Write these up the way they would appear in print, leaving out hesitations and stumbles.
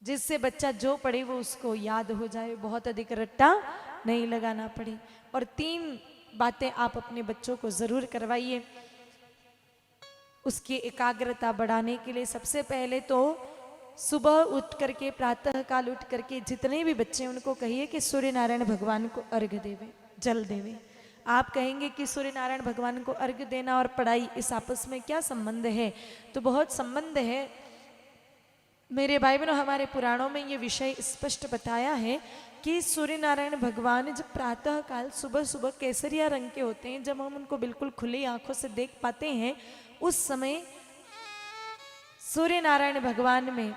जिससे बच्चा जो पढ़े वो उसको याद हो जाए, बहुत अधिक रट्टा नहीं लगाना पड़े। और 3 बातें आप अपने बच्चों को जरूर करवाइए उसकी एकाग्रता बढ़ाने के लिए। सबसे पहले तो सुबह उठ करके, प्रातः काल उठ करके जितने भी बच्चे उनको कहिए कि सूर्य नारायण भगवान को अर्घ्य देवे, जल देवे। आप कहेंगे कि सूर्य नारायण भगवान को अर्घ्य देना और पढ़ाई इस आपस में क्या संबंध है? तो बहुत संबंध है मेरे भाई बहनों। हमारे पुराणों में ये विषय स्पष्ट बताया है कि सूर्य नारायण भगवान जब प्रातः काल सुबह सुबह केसरिया रंग के होते हैं, जब हम उनको बिल्कुल खुली आंखों से देख पाते हैं, उस समय सूर्य नारायण भगवान में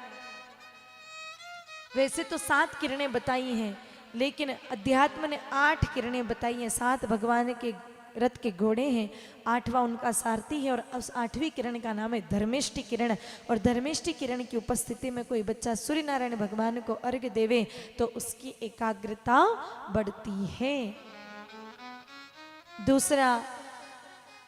वैसे तो 7 किरणें बताई हैं, लेकिन अध्यात्म ने 8 किरणें बताई हैं। 7 भगवान के रथ के घोड़े हैं, 8वां उनका सारथी है, और उस 8वीं किरण का नाम है धर्मेष्टि किरण। और धर्मेष्टि किरण की उपस्थिति में कोई बच्चा सूर्य नारायण भगवान को अर्घ्य देवे तो उसकी एकाग्रता बढ़ती है। दूसरा,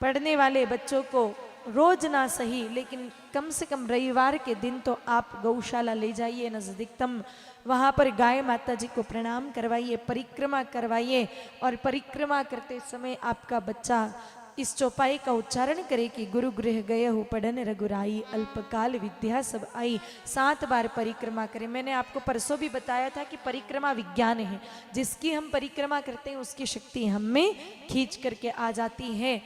पढ़ने वाले बच्चों को रोज ना सही लेकिन कम से कम रविवार के दिन तो आप गौशाला ले जाइए नजदीकतम, वहां पर गाय माता जी को प्रणाम करवाइए, परिक्रमा करवाइए। और परिक्रमा करते समय आपका बच्चा इस चौपाई का उच्चारण करे कि गुरु गृह गए हो पढ़न रघुराई, अल्पकाल विद्या सब आई। 7 बार परिक्रमा करें। मैंने आपको परसों भी बताया था कि परिक्रमा विज्ञान है, जिसकी हम परिक्रमा करते हैं उसकी शक्ति हम में खींच करके आ जाती है।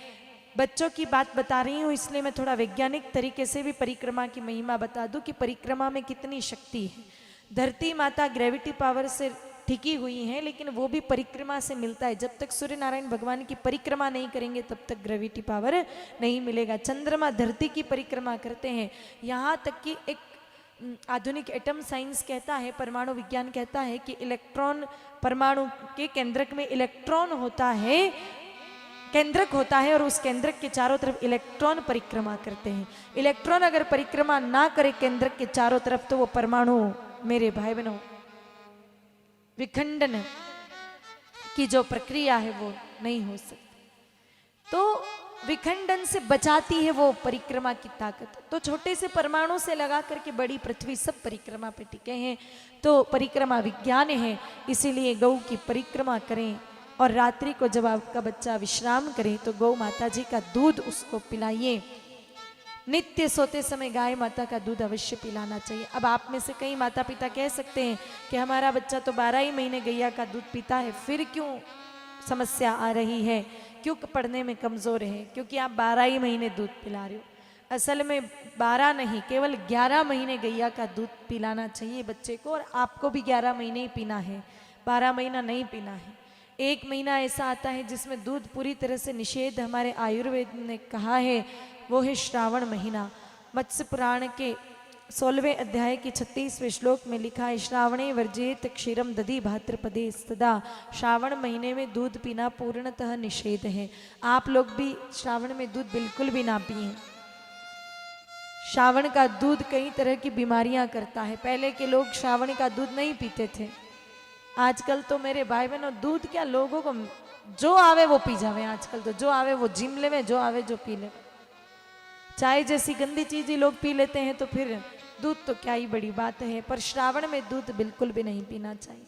बच्चों की बात बता रही हूँ इसलिए मैं थोड़ा वैज्ञानिक तरीके से भी परिक्रमा की महिमा बता दूं कि परिक्रमा में कितनी शक्ति है। धरती माता ग्रेविटी पावर से टिकी हुई है, लेकिन वो भी परिक्रमा से मिलता है। जब तक सूर्य नारायण भगवान की परिक्रमा नहीं करेंगे तब तक ग्रेविटी पावर नहीं मिलेगा। चंद्रमा धरती की परिक्रमा करते हैं, यहाँ तक कि एक आधुनिक एटम साइंस कहता है, परमाणु विज्ञान कहता है कि इलेक्ट्रॉन, परमाणु के केंद्रक में इलेक्ट्रॉन होता है, केंद्रक होता है, और उस केंद्रक के चारों तरफ इलेक्ट्रॉन परिक्रमा करते हैं। इलेक्ट्रॉन अगर परिक्रमा ना करे केंद्रक के चारों तरफ तो वो परमाणु, मेरे भाई बहनों, विखंडन की जो प्रक्रिया है वो नहीं हो सकती। तो विखंडन से बचाती है वो परिक्रमा की ताकत। तो छोटे से परमाणु से लगा करके बड़ी पृथ्वी सब परिक्रमा पे टिके हैं। तो परिक्रमा विज्ञान है, इसीलिए गौ की परिक्रमा करें। और रात्रि को जब आपका बच्चा विश्राम करे तो गौ माता जी का दूध उसको पिलाइए। नित्य सोते समय गाय माता का दूध अवश्य पिलाना चाहिए। अब आप में से कई माता पिता कह सकते हैं कि हमारा बच्चा तो 12 ही महीने गैया का दूध पीता है, फिर क्यों समस्या आ रही है, क्यों पढ़ने में कमजोर है? क्योंकि आप 12 ही महीने दूध पिला रहे हो। असल में 12 नहीं, केवल 11 महीने गैया का दूध पिलाना चाहिए बच्चे को, और आपको भी 11 महीने ही पीना है, 12 महीना नहीं पीना है। 1 महीना ऐसा आता है जिसमें दूध पूरी तरह से निषेध हमारे आयुर्वेद ने कहा है, वो है श्रावण महीना। मत्स्य पुराण के 16वें अध्याय के 36वें श्लोक में लिखा है, श्रावणे वर्जेत क्षीरम दधि भाद्रपदे सदा। श्रावण महीने में दूध पीना पूर्णतः निषेध है। आप लोग भी श्रावण में दूध बिल्कुल भी ना पिए। श्रावण का दूध कई तरह की बीमारियां करता है। पहले के लोग श्रावण का दूध नहीं पीते थे, आजकल तो मेरे भाई बहनों दूध क्या, लोगों को जो आवे वो पी जावे। आजकल तो जो आवे वो जिम लेवे, जो आवे जो पी ले। चाय जैसी गंदी चीज ही लोग पी लेते हैं, तो फिर दूध तो क्या ही बड़ी बात है। पर श्रावण में दूध बिल्कुल भी नहीं पीना चाहिए।